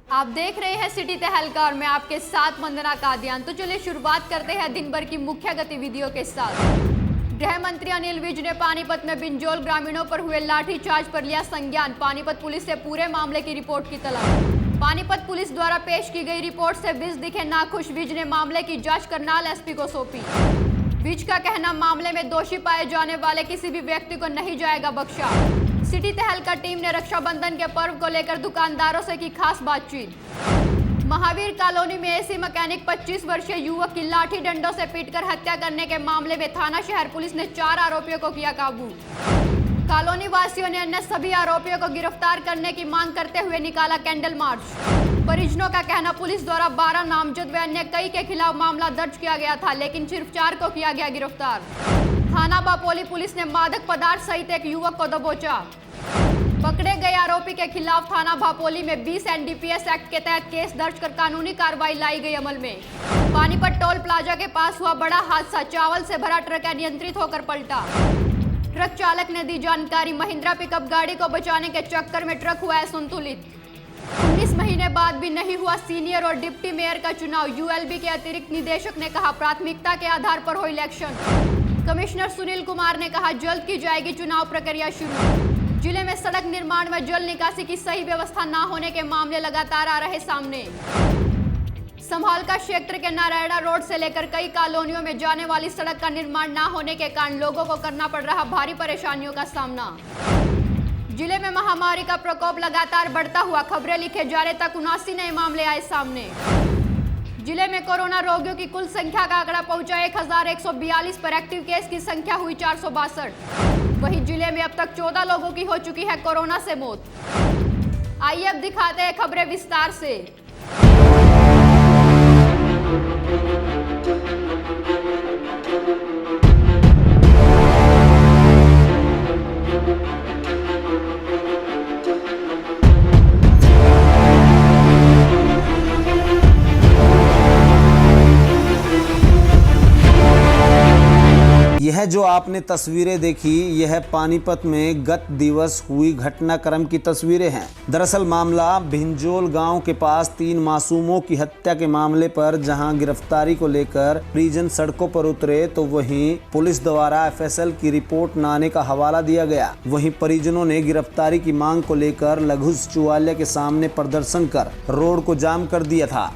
आप देख रहे हैं सिटी तहलका और मैं आपके साथ वंदना कादियान। तो चलिए शुरुआत करते हैं दिन भर की मुख्य गतिविधियों के साथ। गृह मंत्री अनिल विज ने पानीपत में बिंजोल ग्रामीणों पर हुए लाठीचार्ज पर लिया संज्ञान। पानीपत पुलिस से पूरे मामले की रिपोर्ट की तलब। पानीपत पुलिस द्वारा पेश की गई रिपोर्ट से विज दिखे नाखुश। विज ने मामले की जांच करनाल एसपी को सौंपी। विज का कहना, मामले में दोषी पाए जाने वाले किसी भी व्यक्ति को नहीं जाएगा बख्शा। सिटी तहलका टीम ने रक्षाबंधन के पर्व को लेकर दुकानदारों से की खास बातचीत। महावीर कॉलोनी में एसी मैकेनिक 25 वर्षीय युवक की लाठी डंडों से पीटकर हत्या करने के मामले में थाना शहर पुलिस ने 4 आरोपियों को किया काबू। कॉलोनी वासियों ने अन्य सभी आरोपियों को गिरफ्तार करने की मांग करते हुए निकाला कैंडल मार्च। परिजनों का कहना, पुलिस द्वारा 12 नामजद व अन्य कई के खिलाफ मामला दर्ज किया गया था, लेकिन सिर्फ 4 को किया गया गिरफ्तार। थाना बापोली पुलिस ने मादक पदार्थ सहित एक युवक को दबोचा। पकड़े गए आरोपी के खिलाफ थाना भापोली में 20 एनडीपीएस एक्ट के तहत केस दर्ज कर कानूनी कार्रवाई लाई गई अमल में। पानीपत टोल प्लाजा के पास हुआ बड़ा हादसा। चावल से भरा ट्रक अनियंत्रित होकर पलटा। ट्रक चालक ने दी जानकारी, महिंद्रा पिकअप गाड़ी को बचाने के चक्कर में ट्रक हुआ है संतुलित। 19 महीने बाद भी नहीं हुआ सीनियर और डिप्टी मेयर का चुनाव। यूएलबी के अतिरिक्त निदेशक ने कहा, प्राथमिकता के आधार पर हो इलेक्शन। कमिश्नर सुनील कुमार ने कहा, जल्द की जाएगी चुनाव प्रक्रिया शुरू। जिले में सड़क निर्माण व जल निकासी की सही व्यवस्था न होने के मामले लगातार आ रहे सामने। संभालका क्षेत्र के नारायणा रोड से लेकर कई कॉलोनियों में जाने वाली सड़क का निर्माण न होने के कारण लोगों को करना पड़ रहा भारी परेशानियों का सामना। जिले में महामारी का प्रकोप लगातार बढ़ता हुआ, खबरें लिखे जाने तक 79 नए मामले आए सामने। जिले में कोरोना रोगियों की कुल संख्या का आंकड़ा पहुंचा 1142 पर। एक्टिव केस की संख्या हुई 462। वहीं जिले में अब तक 14 लोगों की हो चुकी है कोरोना से मौत। आइए अब दिखाते हैं खबरें विस्तार से। यह जो आपने तस्वीरें देखी, यह पानीपत में गत दिवस हुई घटनाक्रम की तस्वीरें हैं। दरअसल मामला भिंजोल गांव के पास 3 मासूमों की हत्या के मामले पर जहां गिरफ्तारी को लेकर परिजन सड़कों पर उतरे, तो वहीं पुलिस द्वारा एफएसएल की रिपोर्ट न आने का हवाला दिया गया। वहीं परिजनों ने गिरफ्तारी की मांग को लेकर लघु सचिवालय के सामने प्रदर्शन कर रोड को जाम कर दिया था,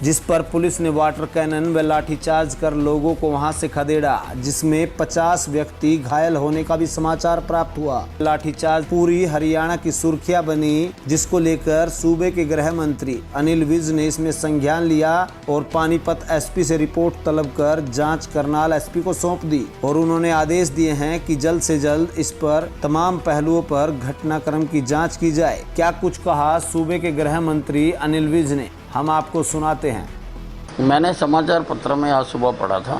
जिस पर पुलिस ने वाटर कैनन व लाठीचार्ज कर लोगों को वहां से खदेड़ा, जिसमें 50 व्यक्ति घायल होने का भी समाचार प्राप्त हुआ। लाठीचार्ज पूरी हरियाणा की सुर्खियां बनी, जिसको लेकर सूबे के गृह मंत्री अनिल विज ने इसमें संज्ञान लिया और पानीपत एसपी से रिपोर्ट तलब कर जांच करनाल एसपी को सौंप दी। और उन्होंने आदेश दिए हैं कि जल्द से जल्द इस पर तमाम पहलुओं पर घटनाक्रम की जाँच की जाए। क्या कुछ कहा सूबे के गृह मंत्री अनिल विज ने, हम आपको सुनाते हैं। मैंने समाचार पत्र में आज सुबह पढ़ा था,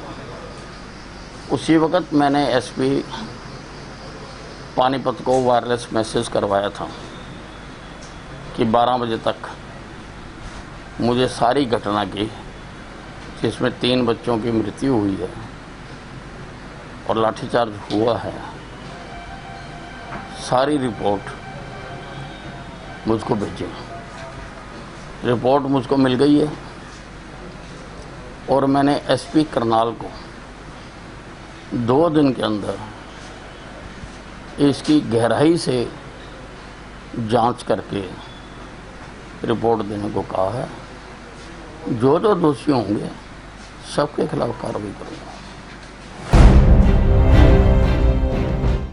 उसी वक्त मैंने एसपी पानीपत को वायरलेस मैसेज करवाया था कि 12 बजे तक मुझे सारी घटना की, जिसमें 3 बच्चों की मृत्यु हुई है और लाठीचार्ज हुआ है, सारी रिपोर्ट मुझको भेजी। रिपोर्ट मुझको मिल गई है और मैंने एसपी करनाल को 2 दिन के अंदर इसकी गहराई से जांच करके रिपोर्ट देने को कहा है। जो दोषी होंगे सबके खिलाफ कार्रवाई करूँगा।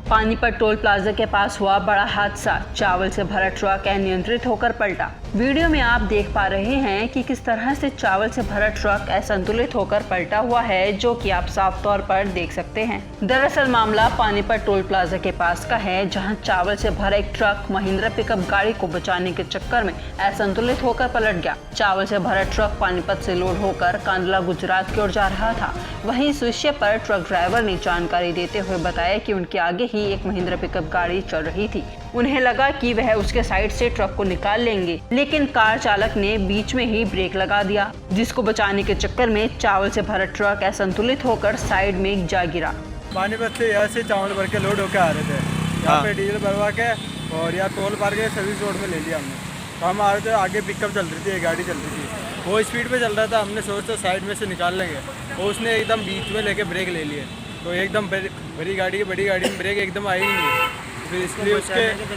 पानीपत टोल प्लाजा के पास हुआ बड़ा हादसा। चावल से भरा ट्रक अनियंत्रित होकर पलटा। वीडियो में आप देख पा रहे हैं कि किस तरह से चावल से भरा ट्रक असंतुलित होकर पलटा हुआ है, जो कि आप साफ तौर पर देख सकते हैं। दरअसल मामला पानीपत टोल प्लाजा के पास का है, जहां चावल से भरा एक ट्रक महिंद्रा पिकअप गाड़ी को बचाने के चक्कर में असंतुलित होकर पलट गया। चावल से भरा ट्रक पानीपत से लोड होकर कांडला गुजरात की ओर जा रहा था। वहीं इस विषय पर ट्रक ड्राइवर ने जानकारी देते हुए बताया कि उनके आगे ही एक महिंद्रा पिकअप गाड़ी चल रही थी। उन्हें लगा कि वह उसके साइड से ट्रक को निकाल लेंगे, लेकिन कार चालक ने बीच में ही ब्रेक लगा दिया, जिसको बचाने के चक्कर में चावल से भरा ट्रक असंतुलित होकर साइड में जा गिरा। पानीपत से यहाँ से चावल भर के लोड होकर आ रहे थे, यहाँ पे डीजल भरवा के और यहाँ टोल पार के सर्विस रोड में ले लिया हमने। तो हम आ रहे थे, आगे पिकअप चल रही थी, एक गाड़ी चल रही थी, वो स्पीड पे चल रहा था। हमने सोचा साइड में से निकाल लेंगे, और उसने एकदम बीच में लेके ब्रेक ले लिए। तो एकदम बड़ी गाड़ी में ब्रेक एकदम आई ही नहीं। फिर इसलिए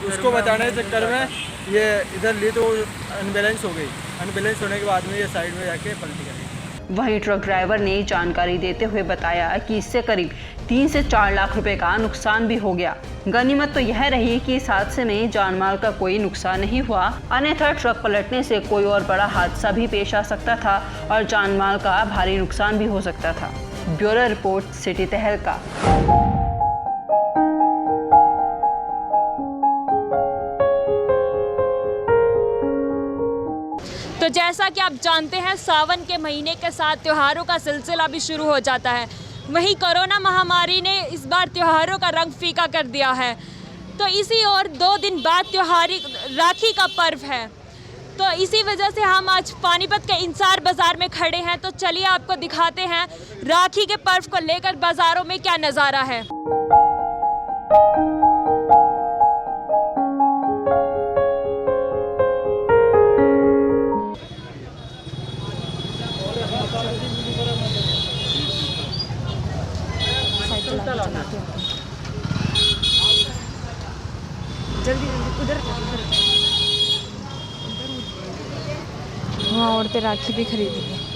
उसको बचाने के चक्कर में ये इधर ली, तो अनबैलेंस हो गई। अनबैलेंस होने के बाद में ये साइड में जाके पलटी कर गई। वहीं ट्रक ड्राइवर ने जानकारी देते हुए बताया कि इससे करीब 3 से 4 लाख रुपए का नुकसान भी हो गया। गनीमत तो यह रही कि इस हादसे में जानमाल का कोई नुकसान नहीं हुआ, अन्यथा ट्रक पलटने से कोई और बड़ा हादसा भी पेश आ सकता था और जानमाल का भारी नुकसान भी हो सकता था। ब्यूरो रिपोर्ट, सिटी तहलका। तो जैसा कि आप जानते हैं, सावन के महीने के साथ त्योहारों का सिलसिला भी शुरू हो जाता है। वहीं कोरोना महामारी ने इस बार त्योहारों का रंग फीका कर दिया है। तो इसी और 2 दिन बाद त्योहारी राखी का पर्व है। तो इसी वजह से हम आज पानीपत के इंसार बाज़ार में खड़े हैं। तो चलिए आपको दिखाते हैं राखी के पर्व को लेकर बाज़ारों में क्या नज़ारा है। हाँ, औरतें राखी भी खरीदेंगे।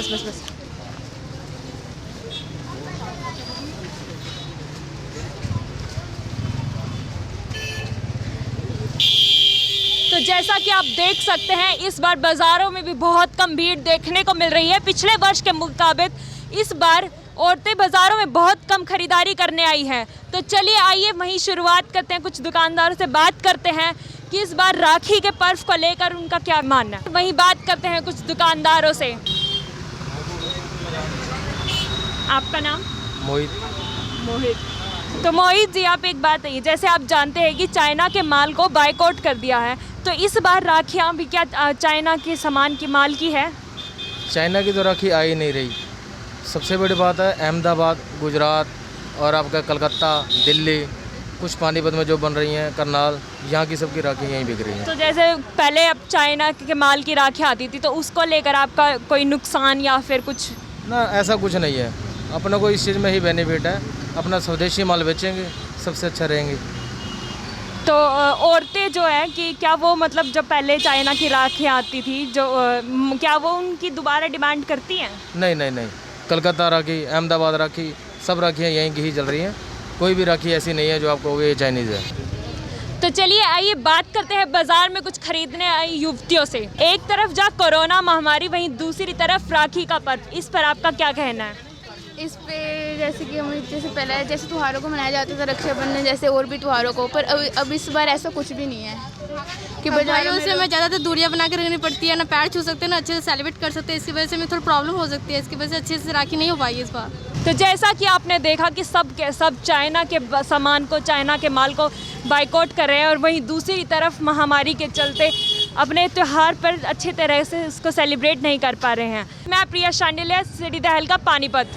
बस। तो जैसा कि आप देख सकते हैं, इस बार बाज़ारों में भी बहुत कम भीड़ देखने को मिल रही है। पिछले वर्ष के मुताबिक इस बार औरतें बाज़ारों में बहुत कम खरीदारी करने आई हैं। तो चलिए आइए वहीं शुरुआत करते हैं, कुछ दुकानदारों से बात करते हैं कि इस बार राखी के पर्व को लेकर उनका क्या मानना है। वहीं बात करते हैं कुछ दुकानदारों से। आपका नाम? मोहित। तो मोहित जी, आप एक बात है, जैसे आप जानते हैं कि चाइना के माल को बायकॉट कर दिया है, तो इस बार राखियाँ भी क्या चाइना के सामान की माल की है? चाइना की तो राखी आ ही नहीं रही। सबसे बड़ी बात है अहमदाबाद, गुजरात और आपका कलकत्ता, दिल्ली, कुछ पानीपत में जो बन रही हैं, करनाल, यहाँ की सबकी राखी यहीं बिक रही हैं। तो जैसे पहले अब चाइना के माल की राखी आती थी, तो उसको लेकर आपका कोई नुकसान या फिर कुछ? ना, ऐसा कुछ नहीं है। अपना को इस चीज़ में ही बेनिफिट है। अपना स्वदेशी माल बेचेंगे, सबसे अच्छा रहेंगे। तो औरतें जो है कि क्या वो मतलब जब पहले चाइना की राखी आती थी, जो क्या वो उनकी दोबारा डिमांड करती हैं? नहीं। कलकत्ता राखी, अहमदाबाद राखी, सब राखियाँ यहीं की ही चल रही हैं। कोई भी राखी ऐसी नहीं है जो आपको ये चाइनीज़ है। तो चलिए आइए बात करते हैं बाजार में कुछ खरीदने आई युवतियों से। एक तरफ जहाँ कोरोना महामारी, वहीं दूसरी तरफ राखी का पर्व, इस पर आपका क्या कहना है? इस पे जैसे कि हम पहले जैसे त्योहारों को मनाया जाता था, रक्षाबंधन जैसे और भी त्योहारों को, पर अब इस बार ऐसा कुछ भी नहीं है कि बाजारों से हमें ज़्यादातर दूरियां बना के रखनी पड़ती है, ना पैर छू सकते हैं ना अच्छे से सेलिब्रेट कर सकते हैं। इसकी वजह से हमें थोड़ी प्रॉब्लम हो सकती है, इसकी वजह से अच्छे से राखी नहीं हो पाई इस बार। तो जैसा कि आपने देखा कि सब चाइना के सामान को, चाइना के माल को बायकॉट कर रहे हैं, और वहीं दूसरी तरफ महामारी के चलते अपने त्यौहार पर अच्छे तरह से इसको सेलिब्रेट नहीं कर पा रहे हैं। मैं प्रिया शांडिल्य, सिटी तहलका, पानीपत।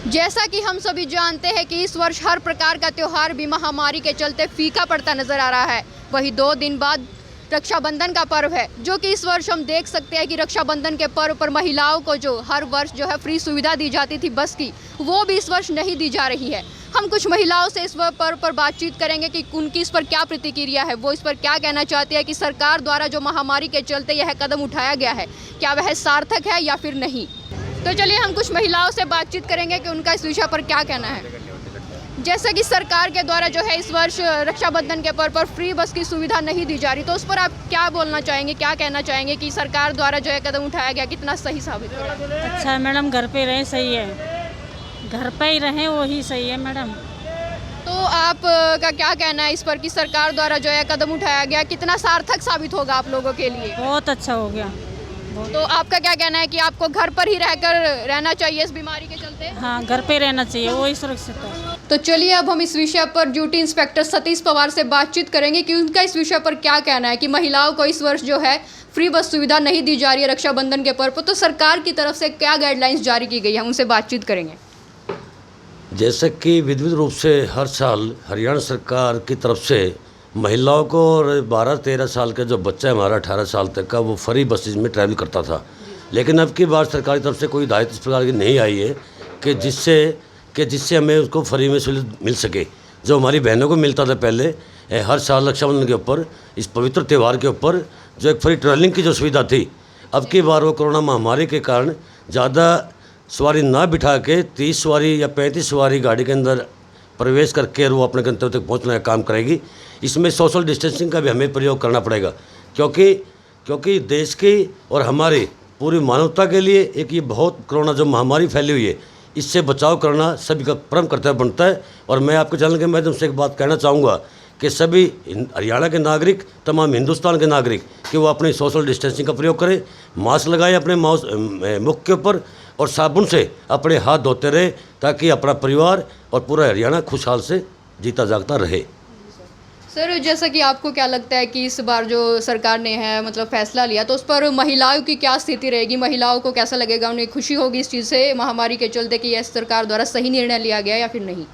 जैसा कि हम सभी जानते हैं कि इस वर्ष हर प्रकार का त्यौहार भी महामारी के चलते फीका पड़ता नजर आ रहा है। वही 2 दिन बाद रक्षाबंधन का पर्व है, जो कि इस वर्ष हम देख सकते हैं कि रक्षाबंधन के पर्व पर महिलाओं को जो हर वर्ष जो है फ्री सुविधा दी जाती थी बस की, वो भी इस वर्ष नहीं दी जा रही है। हम कुछ महिलाओं से इस पर्व पर बातचीत करेंगे कि उनकी इस पर क्या प्रतिक्रिया है, वो इस पर क्या कहना चाहती है कि सरकार द्वारा जो महामारी के चलते यह कदम उठाया गया है, क्या वह सार्थक है या फिर नहीं। तो चलिए हम कुछ महिलाओं से बातचीत करेंगे कि उनका इस विषय पर क्या कहना है। जैसे कि सरकार के द्वारा जो है इस वर्ष रक्षाबंधन के पर्व पर फ्री बस की सुविधा नहीं दी जा रही, तो उस पर आप क्या बोलना चाहेंगे, क्या कहना चाहेंगे कि सरकार द्वारा जो है कदम उठाया गया कितना सही साबित हो रहा है? अच्छा मैडम, घर पे रहें सही है, घर पे ही रहें वही सही है मैडम। तो आप का क्या कहना है इस पर कि सरकार द्वारा जो है कदम उठाया गया कितना सार्थक साबित होगा आप लोगों के लिए? बहुत अच्छा हो गया। तो आपका क्या कहना है कि आपको घर पर ही रहकर रहना चाहिए इस बीमारी के चलते? हाँ, घर पे रहना चाहिए, वही सुरक्षित है। तो चलिए अब हम इस विषय पर ड्यूटी इंस्पेक्टर सतीश पवार से बातचीत करेंगे कि उनका इस विषय पर क्या कहना है कि महिलाओं को इस वर्ष जो है फ्री बस सुविधा नहीं दी जा रही है रक्षाबंधन के पर्व पर, तो सरकार की तरफ से क्या गाइडलाइंस जारी की गई है, हम उनसे बातचीत करेंगे। जैसे कि विधिवत रूप से हर साल हरियाणा सरकार की तरफ से महिलाओं को और 12-13 साल का जो बच्चा है हमारा 18 साल तक का, वो फ्री बसेज में ट्रैवल करता था। लेकिन अब की बार सरकार की तरफ से कोई हिदायत इस प्रकार की नहीं आई है कि जिससे हमें उसको फ्री में सहूलियत मिल सके। जो हमारी बहनों को मिलता था पहले हर साल रक्षाबंधन के ऊपर, इस पवित्र त्यौहार के ऊपर जो एक फ्री ट्रैवलिंग की जो सुविधा थी, अब की बार वो कोरोना महामारी के कारण ज़्यादा सवारी ना बिठा के 30 सवारी या 35 सवारी गाड़ी के अंदर प्रवेश करके वो अपने गंतव्य तक पहुंचने का काम करेगी। इसमें सोशल डिस्टेंसिंग का भी हमें प्रयोग करना पड़ेगा, क्योंकि देश की और हमारी पूरी मानवता के लिए एक ये बहुत कोरोना जो महामारी फैली हुई है, इससे बचाव करना सभी का परम कर्तव्य बनता है। और मैं आपके चैनल के माध्यम से एक बात कहना चाहूँगा कि सभी हरियाणा के नागरिक, तमाम हिंदुस्तान के नागरिक, कि वो अपनी सोशल डिस्टेंसिंग का प्रयोग करें, मास्क लगाएं अपने मुख के ऊपर और साबुन से अपने हाथ धोते रहे, ताकि अपना परिवार और पूरा हरियाणा खुशहाल से जीता जागता रहे। सर, जैसा कि आपको क्या लगता है कि इस बार जो सरकार ने है मतलब फैसला लिया, तो उस पर महिलाओं की क्या स्थिति रहेगी? महिलाओं को कैसा लगेगा? उन्हें खुशी होगी इस चीज़ से महामारी के चलते कि यह सरकार द्वारा सही निर्णय लिया गया या फिर नहीं?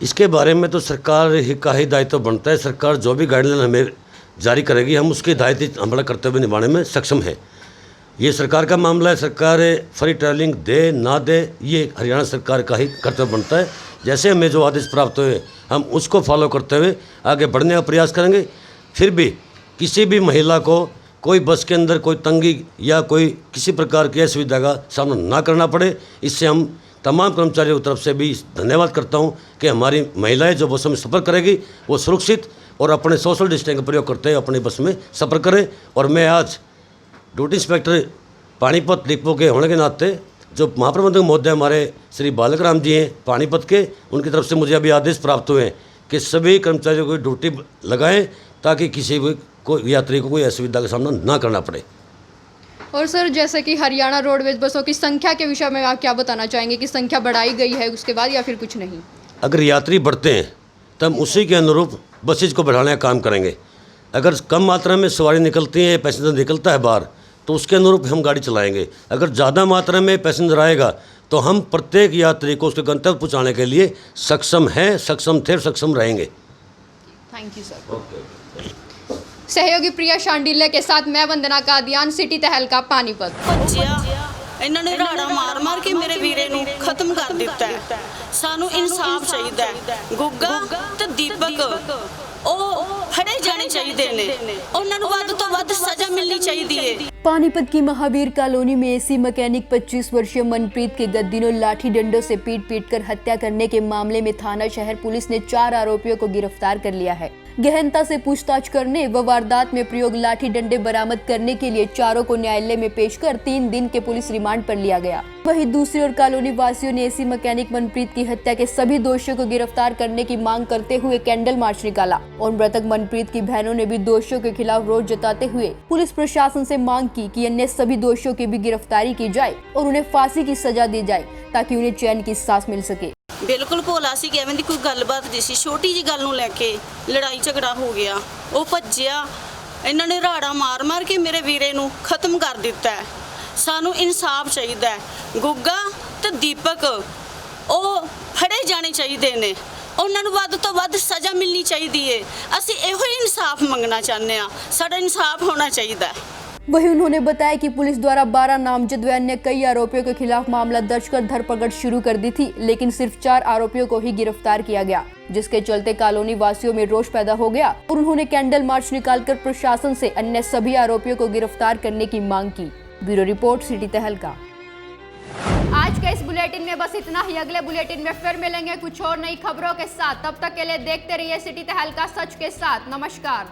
इसके बारे में तो सरकार का ही दायित्व बनता है। सरकार जो भी गाइडलाइन हमें जारी करेगी, हम उसके दायित्व अमल करते हुए निभाने में सक्षम है। ये सरकार का मामला है, सरकार फ्री ट्रैवलिंग दे ना दे, ये हरियाणा सरकार का ही कर्तव्य बनता है। जैसे हमें जो आदेश प्राप्त हुए हम उसको फॉलो करते हुए आगे बढ़ने का प्रयास करेंगे। फिर भी किसी भी महिला को कोई बस के अंदर कोई तंगी या कोई किसी प्रकार की असुविधा का सामना ना करना पड़े, इससे हम तमाम कर्मचारियों की तरफ से भी धन्यवाद करता हूं कि हमारी महिलाएं जो बसों में सफ़र करेगी वो सुरक्षित और अपने सोशल डिस्टेंस का प्रयोग करते हुए अपनी बस में सफ़र करें। और मैं आज ड्यूटी इंस्पेक्टर पानीपत डिपो के होने के नाते जो महाप्रबंधक महोदय हमारे श्री बालक राम जी हैं पानीपत के, उनकी तरफ से मुझे अभी आदेश प्राप्त हुए हैं कि सभी कर्मचारियों को ड्यूटी लगाएं, ताकि किसी भी यात्री को कोई असुविधा का सामना ना करना पड़े। और सर, जैसे कि हरियाणा रोडवेज बसों की संख्या के विषय में आप क्या बताना चाहेंगे कि संख्या बढ़ाई गई है उसके बाद या फिर कुछ नहीं? अगर यात्री बढ़ते हैं तो हम उसी के अनुरूप बसेज को बढ़ाने का काम करेंगे। अगर कम मात्रा में सवारी निकलती है, पैसेंजर निकलता है बाहर, तो उसके अनुरूप हम गाड़ी चलाएंगे। अगर ज़्यादा मात्रा में पैसेंजर आएगा तो हम प्रत्येक यात्री को उसके गंतव्य पहुँचाने के लिए सक्षम हैं, सक्षम थे और सक्षम रहेंगे। Thank you sir. सहयोगी प्रिया शांडिल्य के साथ मैं वंदना कादियान, सिटी तहलका पानीपत। ਇਹਨਾਂ ਨੇ ਰਾੜਾ ਮਾਰ ਕੇ ਮੇਰੇ ਵੀਰੇ ਨੂੰ ਖਤਮ ਕਰ ਦਿੱਤਾ ਹੈ। ਸਾਨੂੰ ਇਨਸਾਫ ਚਾਹੀਦਾ ਹੈ। ਗੁੱਗਾ ਤੇ ਦੀਪਕ ਉਹ ਫੜੇ ਜਾਣੇ ਚਾਹੀਦੇ ਨੇ, ਉਹਨਾਂ ਨੂੰ ਵੱਧ ਤੋਂ ਵੱਧ ਸਜ਼ਾ ਮਿਲਣੀ ਚਾਹੀਦੀ ਹੈ। पानीपत की महावीर कॉलोनी में एसी मैकेनिक 25 वर्षीय मनप्रीत के गत दिनों लाठी डंडों से पीट कर हत्या करने के मामले में थाना शहर पुलिस ने 4 आरोपियों को गिरफ्तार कर लिया है। गहनता से पूछताछ करने व वारदात में प्रयोग लाठी डंडे बरामद करने के लिए चारों को न्यायालय में पेश कर 3 दिन के पुलिस रिमांड पर लिया गया। वहीं दूसरी ओर कॉलोनी वासियों ने एसी मैकेनिक मनप्रीत की हत्या के सभी दोषियों को गिरफ्तार करने की मांग करते हुए कैंडल मार्च निकाला और मृतक मनप्रीत की बहनों ने भी दोषियों के खिलाफ रोष जताते हुए पुलिस प्रशासन से मांग की कि अन्य सभी दोषियों की भी गिरफ्तारी की जाए और उन्हें फांसी की सजा दी जाए ताकि उन्हें चैन की सांस मिल सके। ਬਿਲਕੁਲ ਭੋਲਾ ਸੀ ਕਿ ਐਵੇਂ ਦੀ ਕੋਈ ਗੱਲਬਾਤ ਨਹੀਂ ਸੀ। ਛੋਟੀ ਜੀ ਗੱਲ ਨੂੰ ਲੈ ਕੇ ਲੜਾਈ ਝਗੜਾ ਹੋ ਗਿਆ, ਉਹ ਭੱਜਿਆ। ਇਹਨਾਂ ਨੇ ਰਾੜਾ ਮਾਰ ਕੇ ਮੇਰੇ ਵੀਰੇ ਨੂੰ ਖਤਮ ਕਰ ਦਿੱਤਾ ਹੈ। ਸਾਨੂੰ ਇਨਸਾਫ ਚਾਹੀਦਾ ਹੈ। ਗੁੱਗਾ ਤੇ ਦੀਪਕ ਉਹ ਫੜੇ ਜਾਣੇ ਚਾਹੀਦੇ ਨੇ, ਉਹਨਾਂ ਨੂੰ ਵੱਧ ਤੋਂ ਵੱਧ ਸਜ਼ਾ ਮਿਲਣੀ ਚਾਹੀਦੀ ਹੈ। ਅਸੀਂ ਇਹੋ ਹੀ ਇਨਸਾਫ ਮੰਗਣਾ ਚਾਹੁੰਦੇ ਹਾਂ, ਸਾਡਾ ਇਨਸਾਫ ਹੋਣਾ ਚਾਹੀਦਾ ਹੈ। वहीं उन्होंने बताया कि पुलिस द्वारा 12 नामजद व अन्य कई आरोपियों के खिलाफ मामला दर्ज कर धरपकड़ शुरू कर दी थी, लेकिन सिर्फ 4 आरोपियों को ही गिरफ्तार किया गया, जिसके चलते कॉलोनी वासियों में रोष पैदा हो गया और उन्होंने कैंडल मार्च निकालकर प्रशासन से अन्य सभी आरोपियों को गिरफ्तार करने की मांग की। ब्यूरो रिपोर्ट, सिटी तहलका। आज के इस बुलेटिन में बस इतना ही। अगले बुलेटिन में फिर मिलेंगे कुछ और नई खबरों के साथ। तब तक के लिए देखते रहिए सिटी तहलका सच के साथ। नमस्कार।